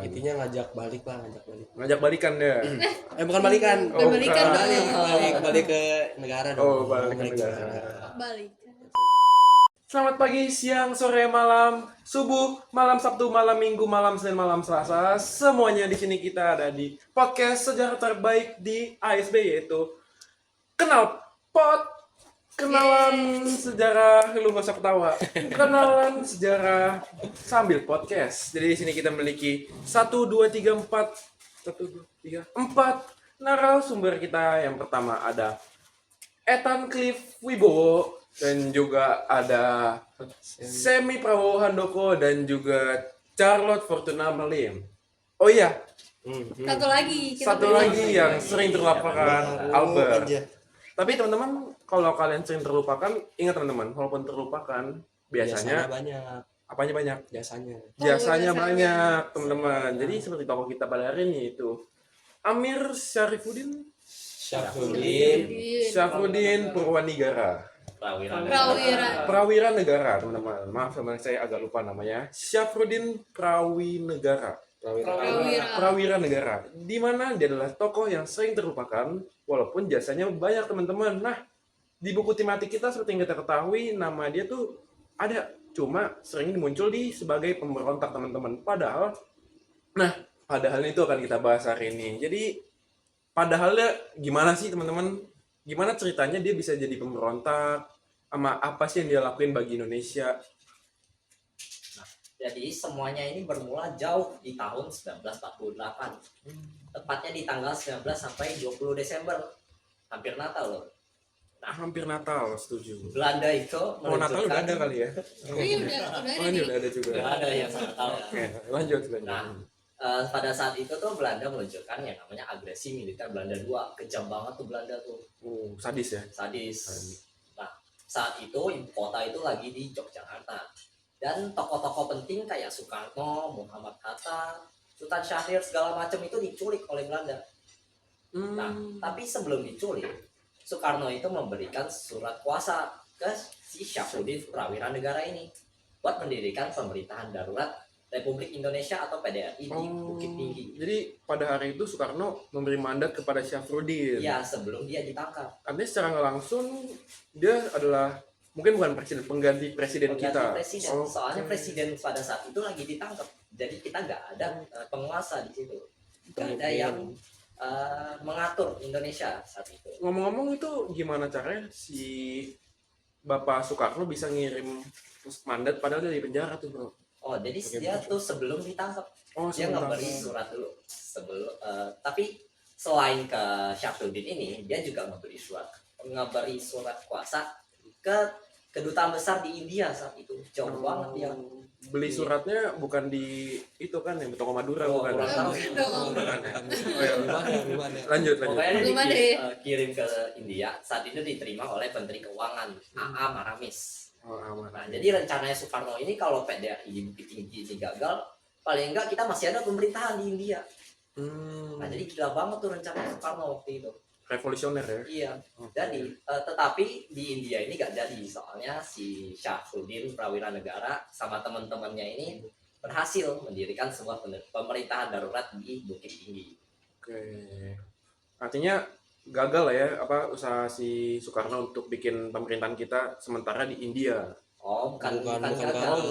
Intinya ngajak balik. Ngajak balikan dia. Bukan balikan. Bukan balikan. Balik ke negara dong. Oh, balik ke negara. Balik. Selamat pagi, siang, sore, malam, subuh, malam Sabtu, malam Minggu, malam Senin, malam Selasa. Semuanya di sini kita ada di podcast sejarah terbaik di ASB, yaitu Kenal Pot. Kenalan sejarah, lu gak usah ketawa. Kenalan sejarah sambil podcast. Jadi di sini kita memiliki 1, 2, 3, 4 narasumber kita. Yang pertama ada Ethan Cliff Wibowo, dan juga ada Semi Prabowo Handoko, dan juga Charlotte Fortuna Melim. Oh iya, satu lagi yang sering terlupakan, Albert. Tapi teman-teman, kalau kalian sering terlupakan, ingat teman-teman, walaupun terlupakan, biasanya banyak. apanya banyak? Jasanya Banyak, teman-teman. Jadi seperti tokoh kita pada hari ini itu Amir Syafruddin Purwanigara. Prawira Negara, teman-teman. Maaf teman, saya agak lupa namanya. Syafruddin Prawira Negara. Di mana dia adalah tokoh yang sering terlupakan walaupun jasanya banyak, teman-teman. Nah, di buku tematik kita seperti yang kita ketahui, nama dia tuh ada, cuma sering muncul sebagai pemberontak, teman-teman. Padahal itu akan kita bahas hari ini. Jadi padahalnya gimana sih, teman-teman? Gimana ceritanya dia bisa jadi pemberontak? Sama apa sih yang dia lakuin bagi Indonesia? Jadi semuanya ini bermula jauh di tahun 1948. Tepatnya di tanggal 19 sampai 20 Desember. Hampir Natal loh. Hampir Natal, setuju. Belanda itu Natal udah ada kali ya? Ini udah ada juga. Udah ada yang Natal. Oke, lanjut. Nah, pada saat itu tuh Belanda meluncurkan yang namanya agresi militer Belanda 2. Kejam banget tuh Belanda tuh. Sadis ya? Sadis. Nah, saat itu ibu kota itu lagi di Yogyakarta. Dan tokoh-tokoh penting kayak Soekarno, Muhammad Hatta, Sultan Syahrir segala macam itu diculik oleh Belanda. Nah, tapi sebelum diculik, Soekarno itu memberikan surat kuasa ke si Syafruddin Prawira Negara ini buat mendirikan pemerintahan darurat Republik Indonesia atau PDRI di Bukit Tinggi. Jadi pada hari itu Soekarno memberi mandat kepada Syafruddin. Iya, sebelum dia ditangkap. Artinya secara nggak langsung dia adalah mungkin bukan pengganti presiden kita. Soalnya presiden pada saat itu lagi ditangkap. Jadi kita nggak ada penguasa di situ. Nggak ada yang mengatur Indonesia saat itu. Ngomong-ngomong, itu gimana caranya si Bapak Soekarno bisa ngirim mandat padahal dia di penjara tuh, bro? Oh, jadi dia tuh sebelum ditangkap dia ngeberi surat dulu. Tapi selain ke Syafruddin ini, dia juga ngeberi surat kuasa ke kedutaan besar di India saat itu. Jauh banget dia. Beli suratnya bukan di itu kan, yang toko Madura, bukan? Lanjut. Pokoknya dikirim ke India. Saat itu diterima oleh Menteri Keuangan A.A. Maramis. Nah, jadi rencananya Soekarno ini kalau PDRI di Bukit Tinggi ini gagal, paling enggak kita masih ada pemerintahan di India. Nah, jadi gila banget tuh rencana Soekarno waktu itu. Revolusioner ya? Iya. Jadi tetapi di India ini gak jadi, soalnya si Syafruddin Prawira Negara sama teman-temannya ini berhasil mendirikan sebuah pemerintahan darurat di Bukit Tinggi. Oke. Artinya gagal lah ya usaha si Soekarno untuk bikin pemerintahan kita sementara di India. Bukan gagal.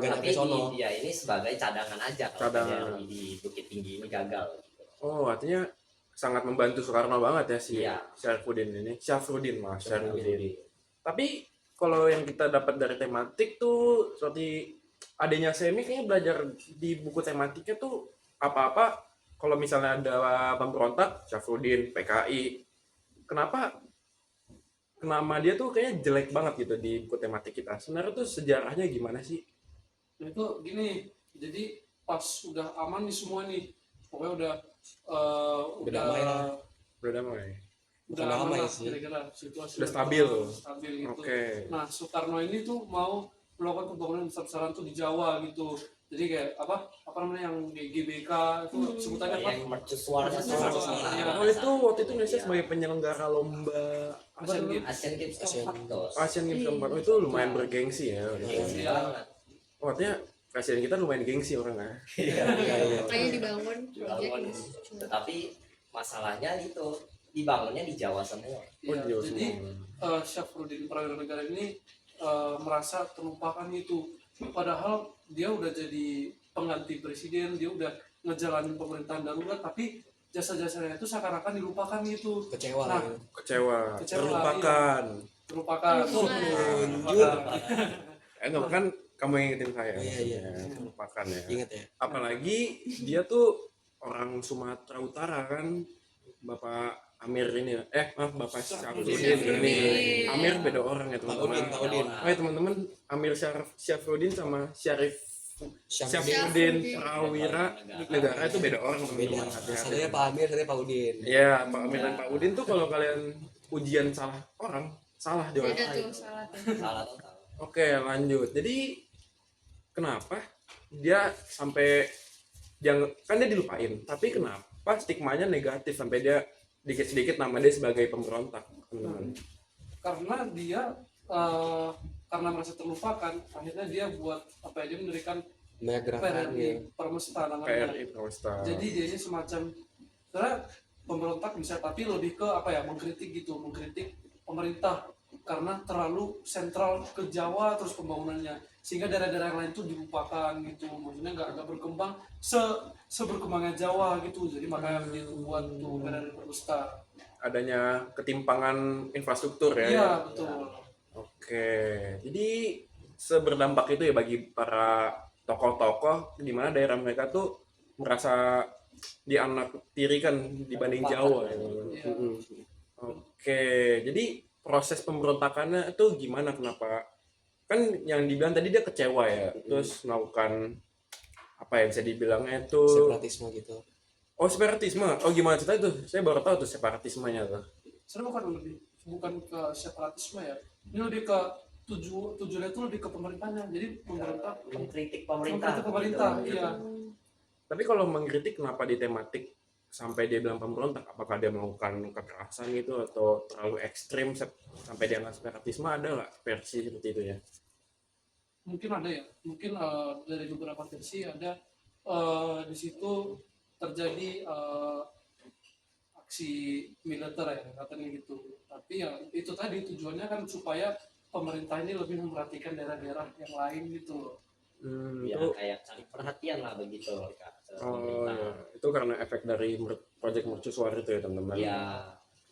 Tapi di India ini sebagai cadangan aja kalau di Bukit Tinggi ini gagal. Artinya sangat membantu Soekarno banget ya si Iya. Syafruddin. Tapi kalau yang kita dapat dari tematik tuh seperti adanya Semi kayaknya belajar di buku tematiknya tuh apa-apa kalau misalnya ada pemberontak, Syafruddin, PKI, kenapa nama dia tuh kayaknya jelek banget gitu di buku tematik kita. Sebenarnya tuh sejarahnya gimana sih? Itu gini, jadi pas udah aman nih semua nih, pokoknya udah damai. Udah aman lah, kira-kira situasi udah stabil gitu. Okay. Nah, Soekarno ini tuh mau melakukan pembangunan besar-besaran tuh di Jawa gitu. Jadi kayak apa namanya yang di GBK itu sebutannya apa? Yang mercusuarnya itu waktu itu Indonesia sebagai penyelenggara lomba Asian Games keempat. Itu lumayan bergengsi ya. Artinya presiden kita lumayan gengsi orangnya. Makanya dibangun Dibangun. proyek. Tetapi masalahnya itu dibangunnya di Jawa semua. Iya, Jauh jadi semua. Syafruddin Prawira Negara ini merasa terlupakan itu. Padahal dia udah jadi pengganti presiden, dia udah ngejalanin pemerintahan darurat, tapi jasa-jasanya itu seakan-akan dilupakan itu. Kecewa Nah, gitu. Kecewa, Kecewa, terlupakan. Terlupakan. Terlupakan. Enggak kan kamu yang ingetin saya. Iya. Ya, terlupakan ya. Ingat ya. Apalagi dia tuh orang Sumatera Utara kan, Bapak Amir ini. Maaf Bapak Syafruddin ini. Amir beda orang ya teman-teman. Pak Udin. Oh ya teman-teman, Amir Syafruddin sama Syafruddin Prawira Negara itu beda orang Beda. teman-teman. Hati-hati. Satunya Pak Amir, satunya Pak Udin. Iya, Pak Amir dan Pak Udin tuh kalau kalian ujian salah orang, salah dia. Beda tuh, salah tuh. Salah total. Oke, lanjut. Jadi kenapa dia sampai kan dia dilupain, tapi kenapa stigmanya negatif sampai dia dikit-sedikit nama dia sebagai pemberontak, teman-teman? Karena dia karena merasa terlupakan, akhirnya dia buat apa ya, dia mendirikan Banyak gerakan ya. PRRI Permesta namanya. PRI Prawesta. Jadi dia ini semacam sebenarnya pemberontak bisa, tapi lebih ke apa ya, mengkritik gitu, mengkritik pemerintah karena terlalu sentral ke Jawa terus pembangunannya, sehingga daerah-daerah yang lain tuh dilupakan gitu, maksudnya nggak berkembang seberkembangnya Jawa gitu. Jadi makanya dia tuh buat tuh PRRI Permesta. Adanya ketimpangan infrastruktur ya. Iya betul. Oke, jadi seberdampak itu ya bagi para tokoh-tokoh di mana daerah mereka tuh merasa dianaktirikan dibanding Jawa. Ya. Iya. Oke, jadi proses pemberontakannya itu gimana? Kenapa? Kan yang dibilang tadi dia kecewa ya, terus melakukan apa ya bisa dibilangnya itu Separatisme gitu. oh separatisme. Oh gimana cerita itu? Saya baru tahu tuh separatismenya tuh. Sebenarnya bukan ke separatisme ya, ini lebih ke tujuannya itu lebih ke pemerintahnya, jadi pemberontak Mengkritik pemerintah. mengkritik pemerintah. Gitu. Iya. Tapi kalau mengkritik kenapa di tematik sampai dia bilang pemberontak? Apakah dia melakukan kekerasan gitu atau terlalu ekstrim sampai dia nggak separatisme? Ada nggak versi seperti itu ya? Mungkin ada ya, mungkin dari beberapa versi ada di situ terjadi aksi militer ya katanya gitu. Tapi ya itu tadi tujuannya kan supaya pemerintah ini lebih memperhatikan daerah-daerah yang lain gitu. Ya Itu kayak cari perhatian lah begitu Kak. oh ya, itu karena efek dari project mercusuar itu ya teman-teman. Iya.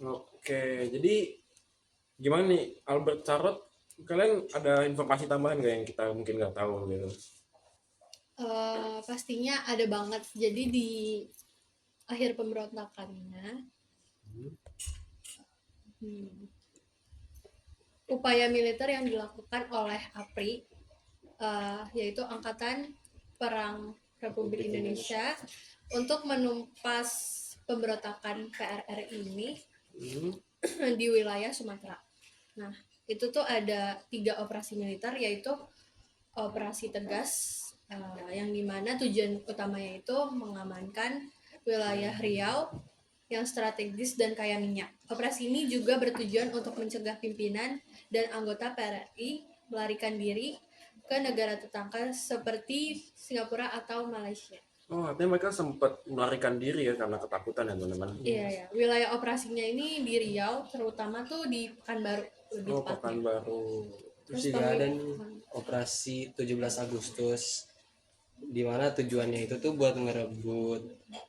Oke, jadi gimana nih Albert Carrot? Kalian ada informasi tambahan nggak yang kita mungkin nggak tahu gitu? Pastinya ada banget. Jadi di akhir pemberontakannya, upaya militer yang dilakukan oleh APRI, yaitu Angkatan Perang Republik Indonesia, untuk menumpas pemberontakan PRRI ini di wilayah Sumatera. Nah, itu tuh ada 3 operasi militer, yaitu operasi Tegas, yang dimana tujuan utamanya itu mengamankan wilayah Riau yang strategis dan kaya minyak. Operasi ini juga bertujuan untuk mencegah pimpinan dan anggota PRRI melarikan diri ke negara tetangga seperti Singapura atau Malaysia. Oh, artinya mereka sempat melarikan diri ya karena ketakutan ya teman-teman. Iya ya, wilayah operasinya ini di Riau, terutama tuh di Pekanbaru lebih Oh, tepatnya. Pekanbaru. Terus juga ada nih operasi 17 Agustus di mana tujuannya itu tuh buat ngerebut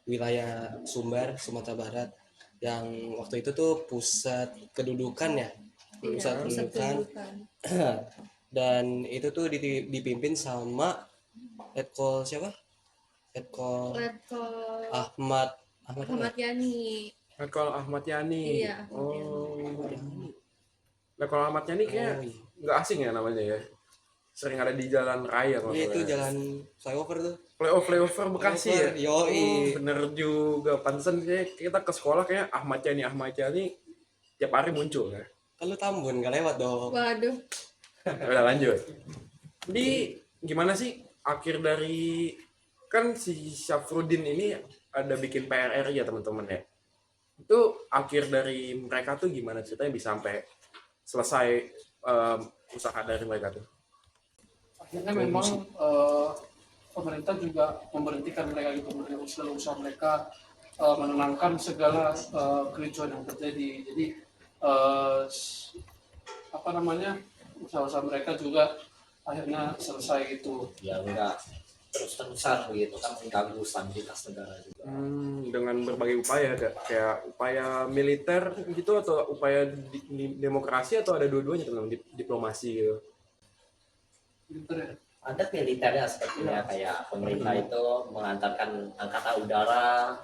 wilayah Sumbar, Sumatera Barat yang waktu itu tuh pusat kedudukan ya. Pusat Pusat kedudukan. kedudukan. Dan itu tuh dipimpin sama Letkol siapa? Letkol Letkol Ahmad apa? Ahmad Yani. Letkol Ahmad Yani. Iya, Ahmad Yani. Letkol Ahmad Yani kayak Oh, iya. nggak asing ya namanya ya. Sering ada di jalan raya kalau Iya, itu nggak salah. jalan flyover tuh. Flyover Bekasi ya. Yoi. Oh, bener juga. Pantesan kayak kita ke sekolah kayak Ahmad Yani tiap hari muncul ya. Kan lu Tambun gak lewat dong. Waduh, Udah lanjut. Jadi gimana sih akhir dari kan si Syafruddin ini ada bikin PRRI ya teman-teman ya. Itu akhir dari mereka tuh gimana ceritanya bisa sampai selesai usaha dari mereka tuh? Akhirnya memang pemerintah juga memberhentikan mereka gitu, menghentikan segala usaha mereka, menenangkan segala kericuan yang terjadi. Jadi usaha-usaha mereka juga akhirnya selesai gitu. Ya enggak terus-terusan begitu kan mengganggu stabilitas negara juga. Dengan berbagai upaya, kayak upaya militer gitu atau upaya demokrasi, atau ada dua-duanya teman-teman, diplomasi gitu. Gitu ya. Ada militernya sepertinya, kayak pemerintah itu mengantarkan angkatan udara,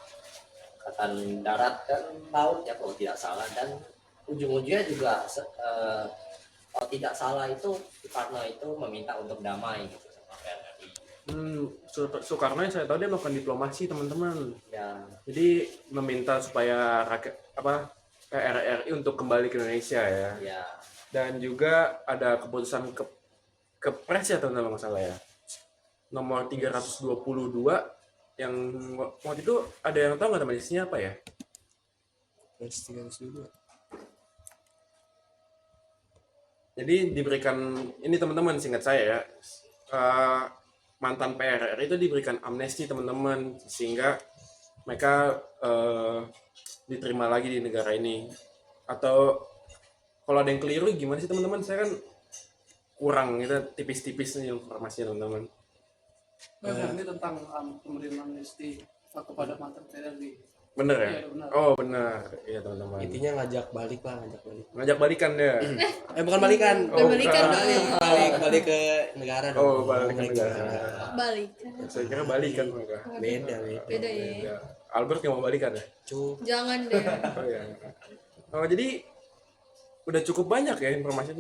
angkatan darat dan laut ya kalau tidak salah, dan ujung-ujungnya juga kalau tidak salah itu Soekarno itu meminta untuk damai gitu sama PRRI. Soekarno yang saya tahu dia melakukan diplomasi teman-teman. Ya, Jadi meminta supaya RRI untuk kembali ke Indonesia ya. ya, Dan juga ada keputusan Kepres ya teman-teman, nggak salah ya, nomor 322 yang waktu itu, ada yang tahu nggak teman, isinya apa ya? Terus 302. Jadi diberikan ini teman-teman, singkat saya ya, mantan PRRI itu diberikan amnesti teman-teman, sehingga mereka diterima lagi di negara ini. Atau kalau ada yang keliru gimana sih teman-teman, saya kan kurang gitu, tipis-tipis nih informasinya teman-teman. Ini tentang pemberian amnesti kepada mantan PRRI. Bener ya? Iya, benar. Oh benar, iya teman-teman. Intinya ngajak balik lah, ngajak balik. Ngajak balikan ya. Bukan balikan. Oh, Balikan bukan. dong. Balik ke negara dong. Oh, balik ke negara. Balikan. Saya kira balikan mereka. Beda. Beda ya. Ya. Albert nggak mau balikan ya? Jangan deh. Oh iya. Oh jadi udah cukup banyak ya informasi.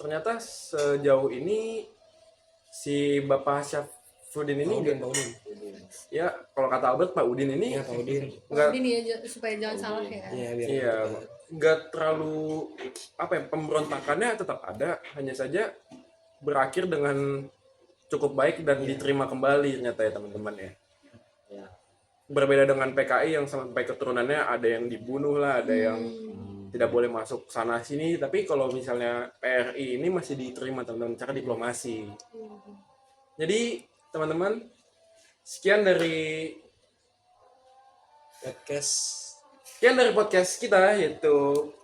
Ternyata sejauh ini si Bapak Syafruddin ini Pak Udin. ya, kalau kata Albert, Pak Udin ini Iya, Pak Udin. nggak, Ini ya supaya jangan salah ya. Iya, biar iya, nggak terlalu pemberontakannya tetap ada, hanya saja berakhir dengan cukup baik dan diterima kembali ternyata ya teman-teman ya. ya. Berbeda dengan PKI yang sampai keturunannya ada yang dibunuh lah, ada yang tidak boleh masuk sana sini, tapi kalau misalnya PRI ini masih diterima teman-teman, cara diplomasi. Jadi teman-teman, sekian dari podcast kita, yaitu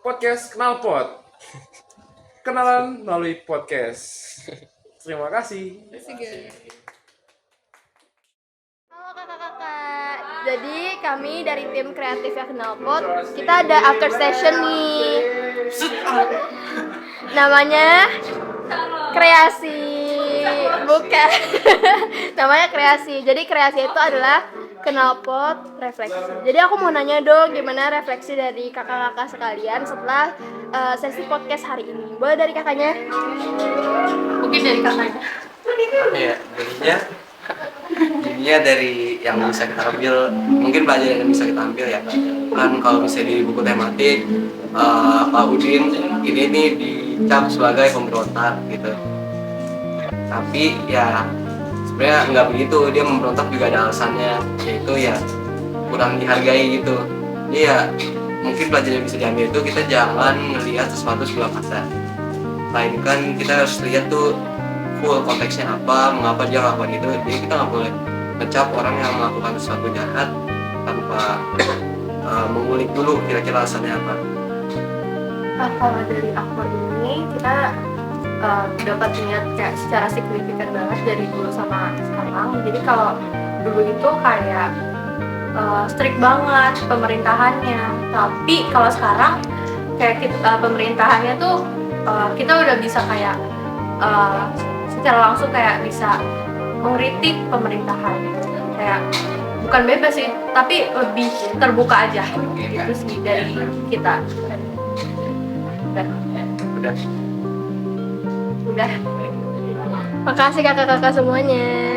podcast Knalpot, kenalan melalui podcast. Terima kasih. Halo kakak-kakak, jadi kami dari tim kreatif Knalpot, kita ada after session nih. Namanya kreasi, bukan. Namanya kreasi. Jadi kreasi itu adalah Knalpot refleksi. Jadi aku mau nanya dong, gimana refleksi dari kakak-kakak sekalian setelah sesi podcast hari ini. Boleh dari kakaknya? Mungkin dari kakaknya. Ya, jadinya dari yang bisa kita ambil, mungkin pelajaran yang bisa kita ambil ya kan, kalau misalnya di buku tematik Pak Udin ini nih dicap sebagai pemberontak gitu, tapi ya sebenarnya nggak begitu, dia memberontak juga ada alasannya, yaitu ya kurang dihargai gitu. Iya, mungkin pelajaran yang bisa diambil itu kita jangan melihat sesuatu sebelah mata, melainkan kita harus lihat tuh full konteksnya apa, mengapa dia melakukan itu. Jadi kita nggak boleh ngecap orang yang melakukan sesuatu jahat tanpa mengulik dulu kira-kira alasannya apa. Kalau dari aktor ini kita dapat lihat kayak secara signifikan banget dari dulu sama sekarang. Jadi kalau dulu itu kayak strict banget pemerintahannya, tapi kalau sekarang kayak pemerintahannya tuh kita udah bisa kayak secara langsung kayak bisa mengkritik pemerintahan, kayak bukan bebas sih, tapi lebih terbuka aja gitu sih dari kita. Udah. Makasih kakak-kakak semuanya.